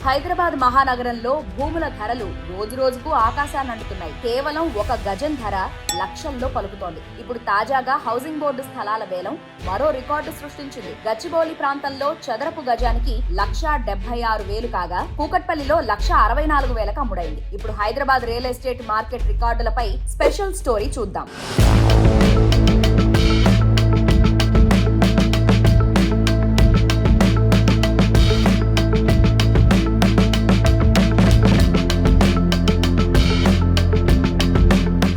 హైదరాబాద్ మహానగరంలో భూముల ధరలు రోజురోజుకు ఆకాశాన్ని అంటున్నాయి. కేవలం ఒక గజం ధర లక్షల్లో పలుకుతోంది. ఇప్పుడు తాజాగా హౌసింగ్ బోర్డు స్థలాల వేలం మరో రికార్డు సృష్టించింది. గచ్చిబౌలి ప్రాంతంలో చదరపు గజానికి 1,76,000 కాగా కూకట్పల్లిలో 1,64,000కు అమ్ముడైంది. ఇప్పుడు హైదరాబాద్ రియల్ ఎస్టేట్ మార్కెట్ రికార్డులపై స్పెషల్ స్టోరీ చూద్దాం.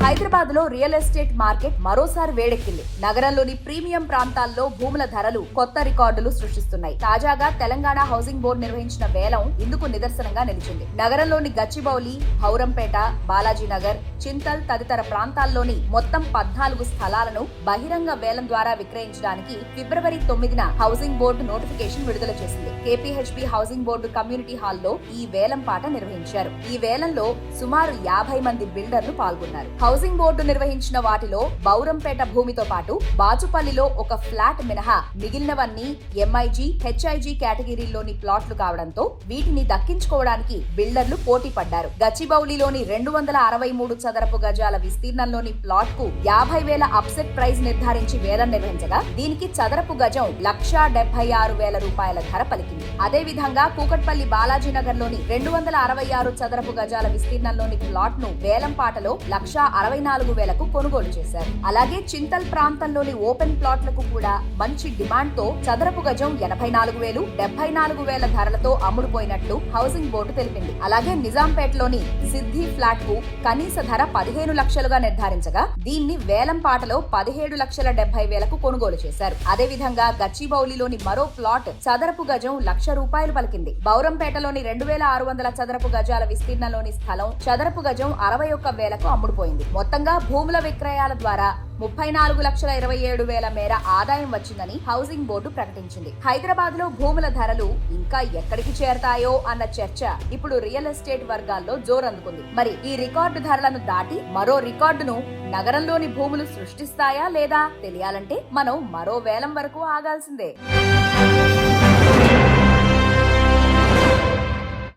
హైదరాబాద్ లో రియల్ ఎస్టేట్ మార్కెట్ మరోసారి వేడెక్కింది. నగరంలోని ప్రీమియం ప్రాంతాల్లో భూముల ధరలు కొత్త రికార్డులు సృష్టిస్తున్నాయి. తాజాగా తెలంగాణ హౌసింగ్ బోర్డు నిర్వహించిన వేలం ఇందుకు నిదర్శనంగా నిలిచింది. నగరంలోని గచ్చిబౌలి, హౌరంపేట, బాలాజీనగర్, చింతల్ తదితర ప్రాంతాల్లోని మొత్తం 14 స్థలాలను బహిరంగ వేలం ద్వారా విక్రయించడానికి ఫిబ్రవరి 9న హౌసింగ్ బోర్డు నోటిఫికేషన్ విడుదల చేసింది. కేపీహెచ్బీ హౌసింగ్ బోర్డు కమ్యూనిటీ హాల్లో ఈ వేలం పాట నిర్వహించారు. ఈ వేలంలో సుమారు 50 మంది బిల్డర్లు పాల్గొన్నారు. హౌసింగ్ బోర్డు నిర్వహించిన వాటిలో బౌరంపేట భూమితో పాటు బాచుపల్లిలో ఒక ఫ్లాట్ మినహా మిగిలినవన్నీ ఎంఐజీ, హెచ్ఐజీ కేటగిరీల్లోని ప్లాట్లు కావడంతో వీటిని దక్కించుకోవడానికి బిల్డర్లు పోటీ పడ్డారు. గచ్చిబౌలిలోని 263 చదరపు గజాల విస్తీర్ణంలోని ప్లాట్ కు 50,000 అప్సెట్ ప్రైజ్ నిర్ధారించి వేలం నిర్వహించగా దీనికి చదరపు గజం 1,76,000 రూపాయల ధర పలికింది. అదే విధంగా కూకట్పల్లి బాలాజీనగర్ లోని 266 చదరపు గజాల విస్తీర్ణంలోని ప్లాట్ ను వేలం పాటలో 1,64,000కు కొనుగోలు చేశారు. అలాగే చింతల్ ప్రాంతంలోని ఓపెన్ ప్లాట్లకు కూడా మంచి డిమాండ్ తో చదరపు గజం 84,000, 74,000 ధరలతో అమ్ముడుపోయినట్లు హౌసింగ్ బోర్డు తెలిపింది. అలాగే నిజాంపేటలోని సిద్ధి ఫ్లాట్ కు కనీస ధర 15 లక్షలుగా నిర్ధారించగా దీన్ని వేలం పాటలో 17,70,000కు కొనుగోలు చేశారు. అదే విధంగా గచ్చిబౌలిలోని మరో ప్లాట్ చదరపు గజం ₹1,00,000 పలికింది. బౌరంపేటలోని 2,600 చదరపు గజాల విస్తీర్ణంలోని స్థలం చదరపు గజం 61,000కు అమ్ముడుపోయింది. మొత్తంగా భూముల విక్రయాల ద్వారా 34,27,000 మేర ఆదాయం వచ్చిందని హౌసింగ్ బోర్డు ప్రకటించింది. హైదరాబాద్ లో భూముల ధరలు ఇంకా ఎక్కడికి చేరతాయో అన్న చర్చ ఇప్పుడు రియల్ ఎస్టేట్ వర్గాల్లో జోరందుకుంది. మరి ఈ రికార్డు ధరలను దాటి మరో రికార్డును నగరంలోని భూములు సృష్టిస్తాయా లేదా తెలియాలంటే మనం మరో వేలం వరకు ఆగాల్సిందే.